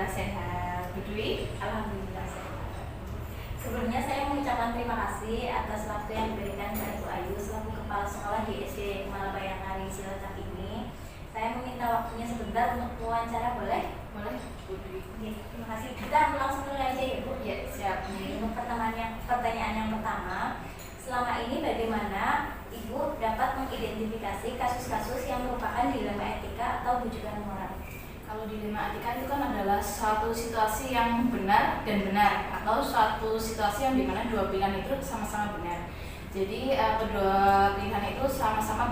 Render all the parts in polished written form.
Alhamdulillah sehat. Bu Dwi? Alhamdulillah sehat. Sebelumnya saya mengucapkan terima kasih atas waktu yang diberikan kepada Bu Ayu selaku Kepala Sekolah di SD Malabayangkari Cilacap ini. Saya meminta waktunya sebentar untuk wawancara, boleh? Boleh, Bu Dwi. Terima kasih. Kita langsung mulai aja ya Bu. Ya, siap. Untuk pertanyaan yang pertama, selama ini bagaimana Ibu dapat mengidentifikasi kasus-kasus yang merupakan dilema etika atau bujukan moral? Kalau dilema etika itu kan adalah suatu situasi yang benar dan benar, atau suatu situasi yang dimana dua pilihan itu sama-sama benar. Jadi kedua pilihan itu sama-sama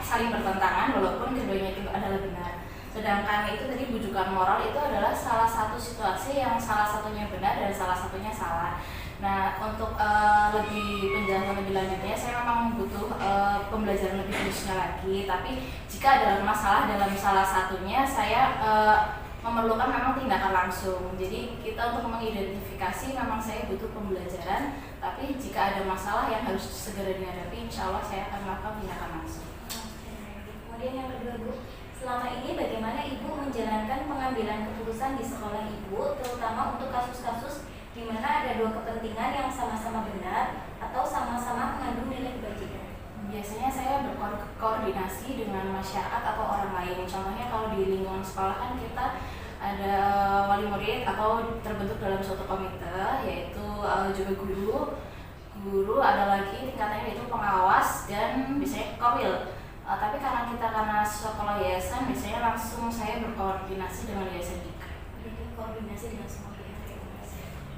saling bertentangan walaupun keduanya itu adalah benar. Sedangkan itu tadi bujukan moral itu adalah salah satu situasi yang salah satunya benar dan salah satunya salah. Nah, untuk lebih penjelasan lebih lanjutnya, saya memang butuh pembelajaran lebih khususnya lagi. Tapi jika ada masalah dalam salah satunya, saya memerlukan memang tindakan langsung. Jadi kita untuk mengidentifikasi memang saya butuh pembelajaran. Tapi jika ada masalah yang harus segera dihadapi, insya Allah saya akan melakukan tindakan langsung. Kemudian yang kedua Bu, selama ini bagaimana Ibu menjalankan pengambilan keputusan di sekolah Ibu, terutama untuk kasus-kasus di mana ada dua kepentingan yang sama-sama benar atau sama-sama mengandung nilai kebajikan? Biasanya saya berkoordinasi dengan masyarakat atau orang lain. Contohnya kalau di lingkungan sekolah kan kita ada wali murid atau terbentuk dalam suatu komite, yaitu juga guru ada lagi tingkatannya yaitu pengawas dan biasanya kopil. Tapi karena sekolah yayasan, biasanya langsung saya berkoordinasi dengan yayasan juga. Jadi koordinasi dengan semua pihak.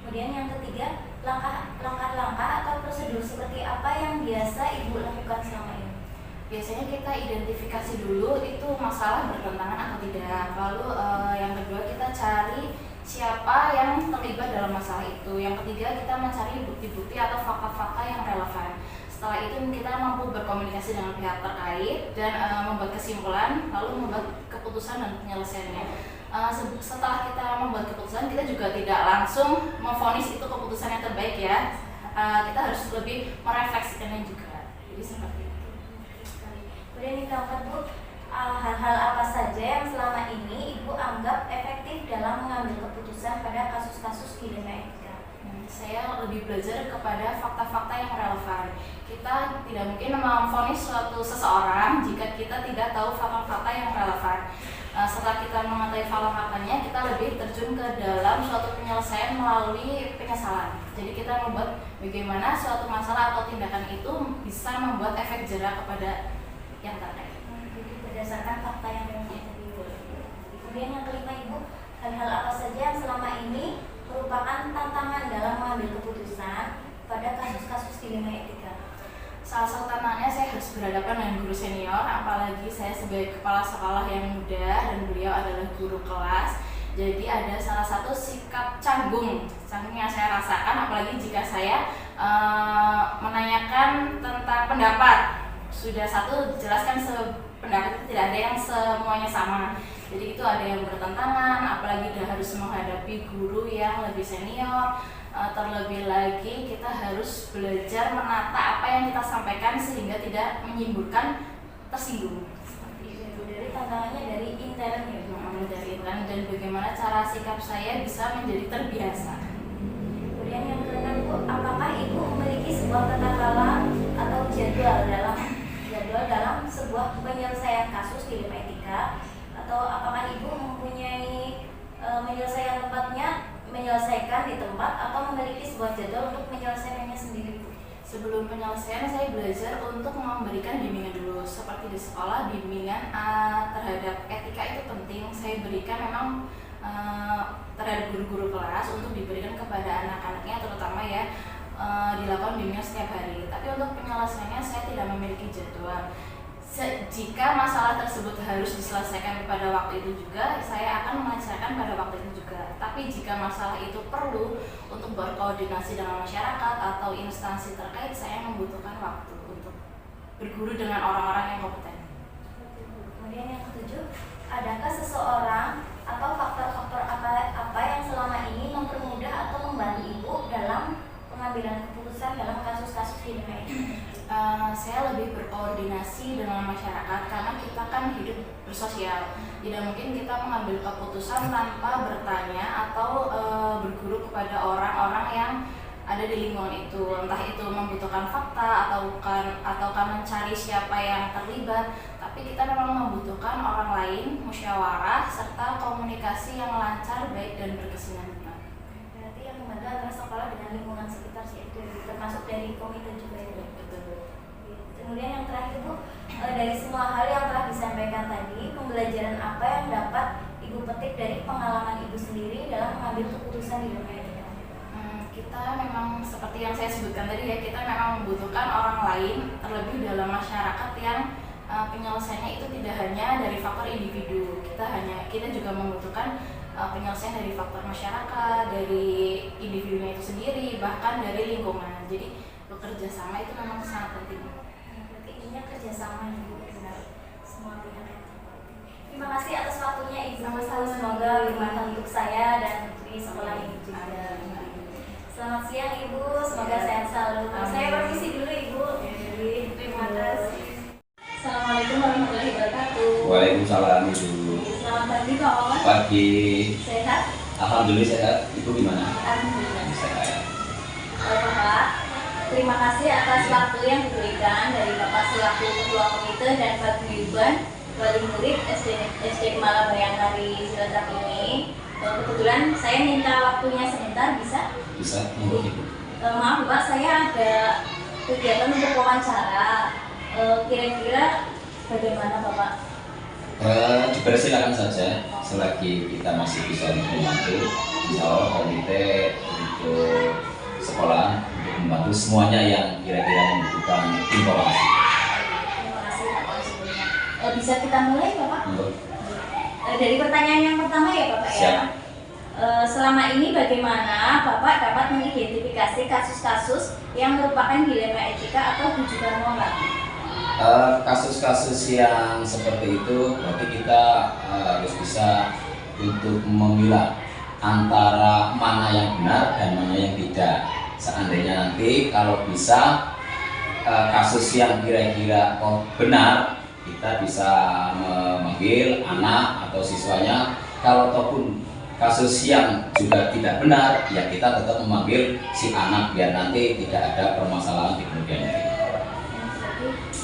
Kemudian yang ketiga, langkah-langkah atau prosedur seperti apa yang biasa Ibu lakukan selama ini? Biasanya kita identifikasi dulu itu masalah bertentangan atau tidak. Lalu yang kedua kita cari siapa yang terlibat dalam masalah itu. Yang ketiga kita mencari bukti-bukti atau fakta-fakta yang relevan. Setelah itu kita mampu berkomunikasi dengan pihak terkait dan membuat kesimpulan, lalu membuat keputusan dan penyelesaiannya. Setelah kita membuat keputusan, kita juga tidak langsung memvonis itu keputusan yang terbaik ya. Kita harus lebih merefleksikannya juga. Jadi seperti itu. Kemudian yang keempat Bu, hal-hal apa saja yang selama ini Ibu anggap efektif dalam mengambil keputusan pada kasus-kasus dilema etika? Saya lebih belajar kepada fakta-fakta yang relevan. Kita tidak mungkin memvonis suatu seseorang jika kita tidak tahu fakta-fakta yang relevan. Setelah kita mengetahui fakta-faktanya, kita lebih terjun ke dalam suatu penyelesaian melalui penyesalan. Jadi kita membuat bagaimana suatu masalah atau tindakan itu bisa membuat efek jera kepada yang terkait. Jadi berdasarkan fakta yang relevan. Kemudian yang kelima Ibu, hal-hal apa saja yang selama ini merupakan tantangan dalam mengambil keputusan pada kasus-kasus dilema etika? Salah satu tantangannya saya harus berhadapan dengan guru senior, apalagi saya sebagai kepala sekolah yang muda dan beliau adalah guru kelas. Jadi ada salah satu sikap canggung yang saya rasakan, apalagi jika saya menanyakan tentang pendapat. Sudah satu jelaskan pendapat itu tidak ada yang semuanya sama. Jadi itu ada yang bertentangan, apalagi dia harus menghadapi guru yang lebih senior. Terlebih lagi kita harus belajar menata apa yang kita sampaikan sehingga tidak menimbulkan tersinggung. Dari tantangannya dari intern ya Bu. Dari intern dan bagaimana cara sikap saya bisa menjadi terbiasa. Kemudian yang keenam Bu, apakah Ibu memiliki sebuah tata kelola atau jadwal dalam sebuah penyelesaian kasus dilema etika, atau apakah Ibu mempunyai menyelesaikan di tempat atau memiliki sebuah jadwal untuk menyelesaikannya sendiri Bu? Sebelum penyelesaian saya belajar untuk memberikan bimbingan dulu. Seperti di sekolah, bimbingan terhadap etika itu penting. Saya berikan memang terhadap guru-guru kelas untuk diberikan kepada anak-anaknya, terutama ya dilakukan bimbingan setiap hari. Tapi untuk penyelesaiannya saya tidak memiliki jadwal. Jika masalah tersebut harus diselesaikan pada waktu itu juga, saya akan menyelesaikan pada waktu itu juga. Tapi jika masalah itu perlu untuk berkoordinasi dengan masyarakat atau instansi terkait, saya membutuhkan waktu untuk berguru dengan orang-orang yang kompeten. Kemudian yang ketujuh, adakah seseorang atau faktor-faktor apa yang selama ini mempermudah atau membantu Ibu dalam pengambilan keputusan dalam kasus-kasus dilema etika? saya lebih berkoordinasi dengan masyarakat karena kita kan hidup bersosial. Tidak mungkin kita mengambil keputusan tanpa bertanya atau berguru kepada orang-orang yang ada di lingkungan itu, entah itu membutuhkan fakta ataukah mencari siapa yang terlibat, tapi kita memang membutuhkan orang lain, musyawarah serta komunikasi yang lancar, baik dan berkesinambungan. Berarti yang membantu antara sekolah dengan lingkungan sekitar sih, itu termasuk dari komite juga ya. Betul. Kemudian yang terakhir Bu, dari semua hal yang telah disampaikan tadi, pembelajaran apa yang dapat Ibu petik dari pengalaman Ibu sendiri dalam mengambil keputusan di dunia ini? Kita memang seperti yang saya sebutkan tadi ya, kita memang membutuhkan orang lain, terlebih dalam masyarakat yang penyelesaiannya itu tidak hanya dari faktor individu. Kita juga membutuhkan penyelesaian dari faktor masyarakat, dari individunya itu sendiri, bahkan dari lingkungan. Jadi bekerja sama itu memang sangat penting. Berarti intinya kerjasama Ibu, benar semua pihak yang terlibat. Terima kasih atas waktunya Ibu. Sama-sama. Semoga bermanfaat untuk saya dan di sekolah ini juga. Selamat siang Ibu, semoga sehat selalu. Saya permisi dulu Ibu. Terima kasih. Assalamualaikum warahmatullahi wabarakatuh. Waalaikumsalam Ibu. Selamat pagi Pak Muhammad. Pagi. Sehat? Alhamdulillah sehat. Ibu gimana? Alhamdulillah. Sehat. Bapak, terima kasih atas waktu yang diberikan dari Bapak selaku Ketua Komite dan Paguyuban Wali Murid SD Kemala Bayangkari Cilacap ini. Kebetulan saya minta waktunya sebentar, bisa? Bisa, monggo Ibu. Maaf Bapak, saya ada kegiatan untuk wawancara. Kira-kira bagaimana Bapak? Dipersilakan saja selagi kita masih bisa membantu. Insya Allah komite untuk sekolah untuk membantu semuanya yang kira-kira membutuhkan informasi. Terima kasih Bapak sebelumnya. Bisa kita mulai Bapak? Monggo. Dari pertanyaan yang pertama ya Bapak Siap. ya. Selama ini bagaimana Bapak dapat mengidentifikasi kasus-kasus yang merupakan dilema etika atau bujukan moral? Kasus-kasus yang seperti itu berarti kita harus bisa untuk memilah antara mana yang benar dan mana yang tidak. Seandainya nanti kalau bisa kasus yang kira-kira benar, kita bisa memanggil anak atau siswanya. Kalau ataupun kasus yang juga tidak benar, ya kita tetap memanggil si anak biar nanti tidak ada permasalahan di kemudian hari.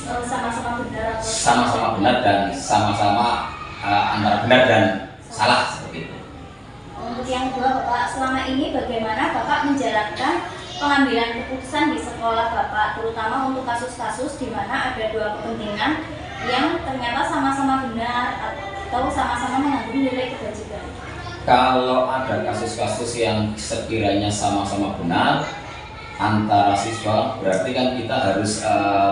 Sama-sama benar atau Sama-sama benar dan sama-sama antara benar dan salah seperti itu. Untuk yang kedua Bapak, selama ini bagaimana Bapak menjalankan pengambilan keputusan di sekolah Bapak, terutama untuk kasus-kasus di mana ada dua kepentingan yang ternyata sama-sama benar atau sama-sama mengandung nilai kebajikan? Kalau ada kasus-kasus yang sekiranya sama-sama benar antara siswa, berarti kan kita harus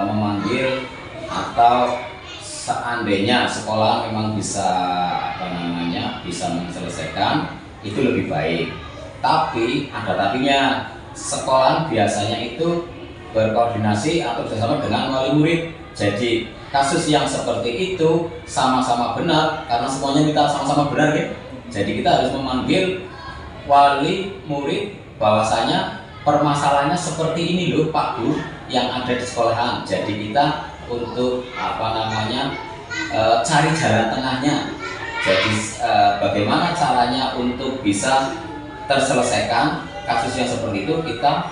memanggil, atau seandainya sekolah memang bisa bisa menyelesaikan, itu lebih baik. Tapi ada tapinya, sekolah biasanya itu berkoordinasi atau bersama dengan wali murid. Jadi kasus yang seperti itu sama-sama benar karena semuanya kita sama-sama benar ya. Jadi kita harus memanggil wali murid bahwasanya permasalahannya seperti ini loh Pak Bu yang ada di sekolahan. Jadi kita untuk cari jalan tengahnya. Jadi bagaimana caranya untuk bisa terselesaikan kasus yang seperti itu, kita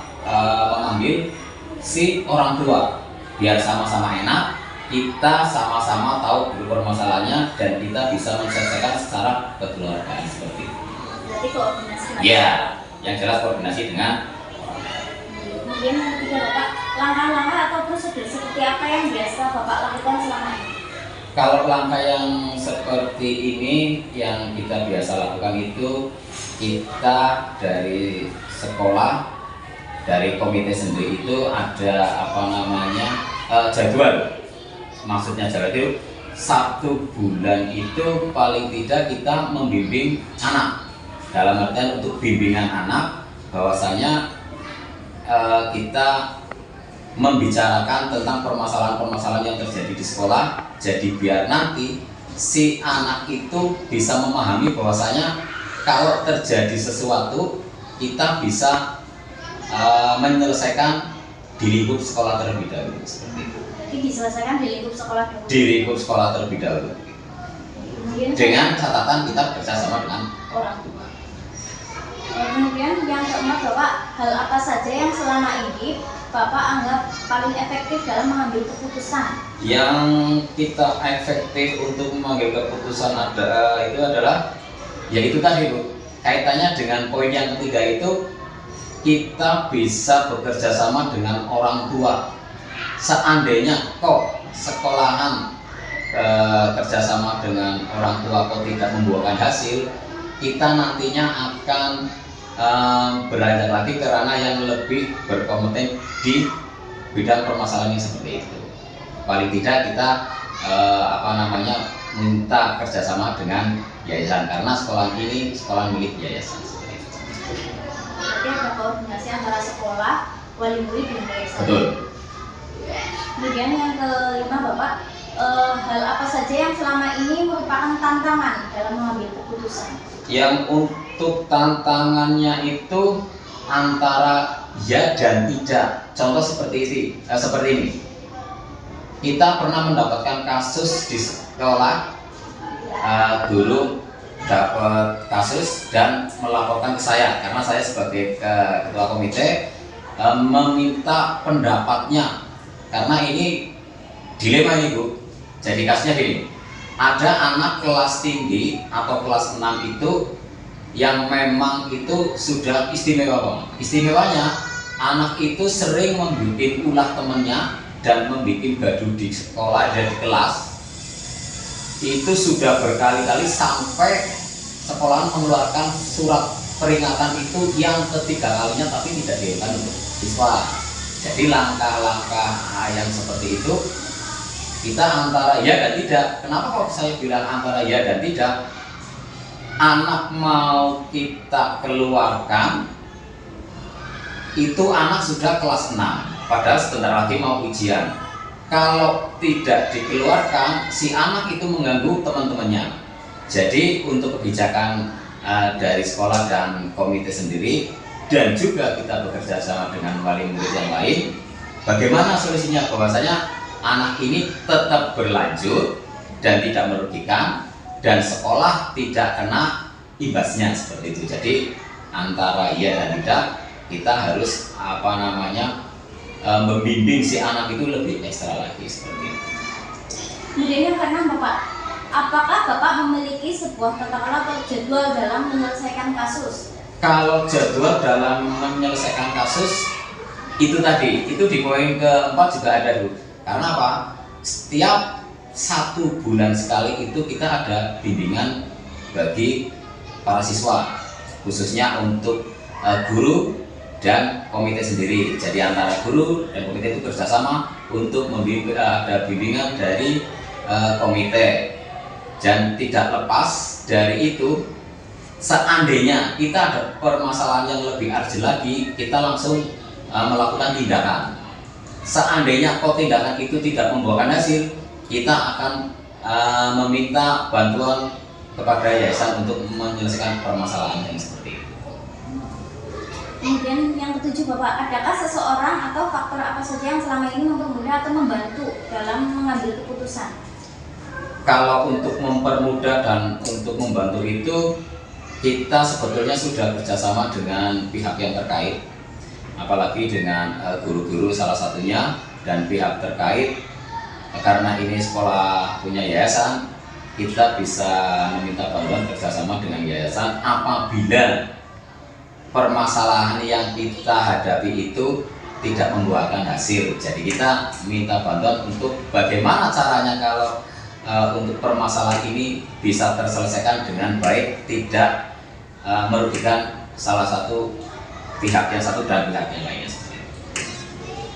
memanggil si orang tua biar sama-sama enak, kita sama-sama tahu dulu permasalahannya dan kita bisa menyelesaikan secara kekeluargaan seperti itu. Berarti koordinasi. Ya, yang jelas koordinasi dengan. Kemudian yang ketiga Bapak, langkah-langkah atau prosedur seperti apa yang biasa Bapak lakukan selama ini? Kalau langkah yang seperti ini yang kita biasa lakukan itu, kita dari sekolah, dari komite sendiri itu ada jadwal. Maksudnya jadwal itu 1 bulan itu paling tidak kita membimbing anak. Dalam artian untuk bimbingan anak bahwasanya kita membicarakan tentang permasalahan-permasalahan yang terjadi di sekolah. Jadi biar nanti si anak itu bisa memahami bahwasanya kalau terjadi sesuatu kita bisa menyelesaikan di lingkup sekolah terlebih dahulu seperti itu. Jadi diselesaikan di lingkup sekolah dulu. Di lingkup sekolah terlebih dahulu. Kemudian Dengan catatan kita bekerjasama dengan orang tua. Kemudian yang keempat Bapak, hal apa saja yang selama ini Bapak anggap paling efektif dalam mengambil keputusan? Yang kita efektif untuk mengambil keputusan itu adalah yaitu tadi Bu, kaitannya dengan poin yang ketiga itu kita bisa bekerja sama dengan orang tua. Seandainya kok sekolahan kerjasama dengan orang tua kok tidak membuahkan hasil, kita nantinya akan beranjak lagi ke ranah yang lebih berkompeten di bidang permasalahan yang seperti itu. Paling tidak kita minta kerjasama dengan yayasan karena sekolah ini sekolah milik yayasan. Berarti ada koordinasi antara sekolah, wali murid dan yayasan. Betul. Kemudian yang kelima Bapak, hal apa saja yang selama ini merupakan tantangan dalam mengambil keputusan? Yang untuk tantangannya itu antara ya dan tidak. Contoh seperti ini. Kita pernah mendapatkan kasus di sekolah, guru dapat kasus dan melaporkan ke saya karena saya sebagai ketua komite meminta pendapatnya karena ini dilema ini Bu. Jadi kasusnya gini, ada anak kelas tinggi atau kelas 6 itu yang memang itu sudah istimewa banget. Istimewanya anak itu sering membuat ulah temennya dan membuat gaduh di sekolah dan di kelas. Itu sudah berkali-kali sampai sekolah mengeluarkan surat peringatan itu yang ketiga kalinya tapi tidak dihilangkan untuk siswa. Jadi langkah-langkah yang seperti itu kita antara ya dan tidak. Kenapa kalau saya bilang antara ya dan tidak? Anak mau kita keluarkan itu anak sudah kelas 6 padahal sebentar lagi mau ujian. Kalau tidak dikeluarkan si anak itu mengganggu teman-temannya. Jadi untuk kebijakan dari sekolah dan komite sendiri dan juga kita bekerja sama dengan wali murid yang lain, bagaimana solusinya? Bahwasanya anak ini tetap berlanjut dan tidak merugikan dan sekolah tidak kena imbasnya seperti itu. Jadi antara iya dan tidak kita harus membimbing si anak itu lebih ekstra lagi seperti itu. Kemudian yang keenam Bapak, apakah Bapak memiliki sebuah katakanlah atau jadwal dalam menyelesaikan kasus? Kalau jadwal dalam menyelesaikan kasus itu tadi, itu di poin keempat juga ada Bu. Karena apa? Setiap 1 bulan sekali itu kita ada bimbingan bagi para siswa, khususnya untuk guru dan komite sendiri. Jadi antara guru dan komite itu bekerjasama untuk ada bimbingan dari komite. Dan tidak lepas dari itu, seandainya kita ada permasalahan yang lebih urgent lagi, kita langsung melakukan tindakan. Seandainya kok tindakan itu tidak membuahkan hasil, kita akan meminta bantuan kepada yayasan untuk menyelesaikan permasalahan yang seperti itu. Kemudian yang ketujuh Bapak, adakah seseorang atau faktor apa saja yang selama ini mempermudah atau membantu dalam mengambil keputusan? Kalau untuk mempermudah dan untuk membantu itu, kita sebetulnya sudah bekerjasama dengan pihak yang terkait, apalagi dengan guru-guru salah satunya dan pihak terkait. Karena ini sekolah punya yayasan, kita bisa meminta bantuan kerjasama dengan yayasan apabila permasalahan yang kita hadapi itu tidak membuahkan hasil. Jadi kita minta bantuan untuk bagaimana caranya kalau untuk permasalahan ini bisa terselesaikan dengan baik, tidak merugikan salah satu pihak yang satu dan pihak yang lainnya.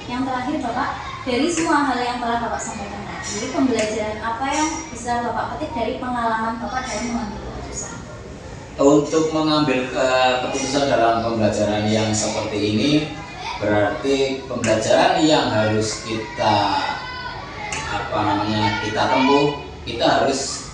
Yang terakhir Bapak, dari semua hal yang telah Bapak sampaikan tadi, pembelajaran apa yang bisa Bapak petik dari pengalaman Bapak dalam mengambil keputusan? Untuk mengambil keputusan dalam pembelajaran yang seperti ini, berarti pembelajaran yang harus kita tempuh, kita harus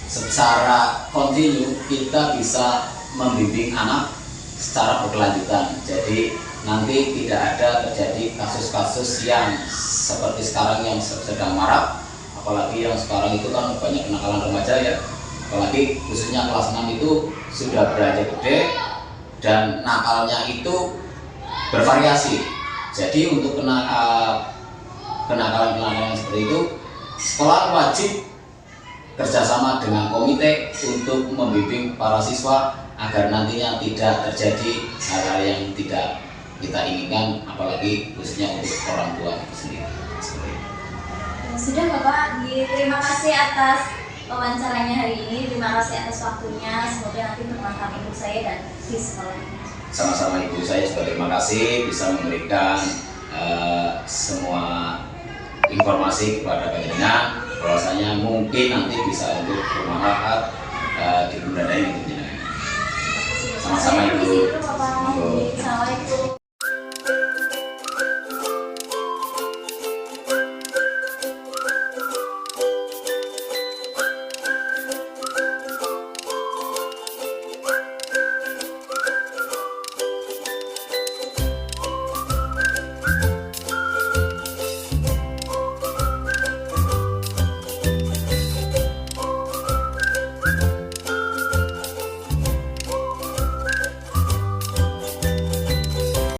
secara kontinu kita bisa membimbing anak secara berkelanjutan. Jadi nanti tidak ada terjadi kasus-kasus yang seperti sekarang yang sedang marak, apalagi yang sekarang itu kan banyak kenakalan remaja ya, apalagi khususnya kelas 6 itu sudah beranjak gede dan nakalnya itu bervariasi. Jadi untuk kenakalan-kenakalan seperti itu, sekolah wajib kerjasama dengan komite untuk membimbing para siswa agar nantinya tidak terjadi hal-hal yang tidak kita inginkan, apalagi khususnya untuk orang tua itu sendiri. Sudah Bapak, terima kasih atas wawancaranya hari ini. Terima kasih atas waktunya. Semoga nanti bermanfaat untuk saya dan di sekolah ini. Sama-sama Ibu, saya juga terima kasih bisa memberikan semua informasi kepada penjenengan, bahwasanya mungkin nanti bisa untuk bermanfaat di kemudian hari ini. Sama-sama Ibu.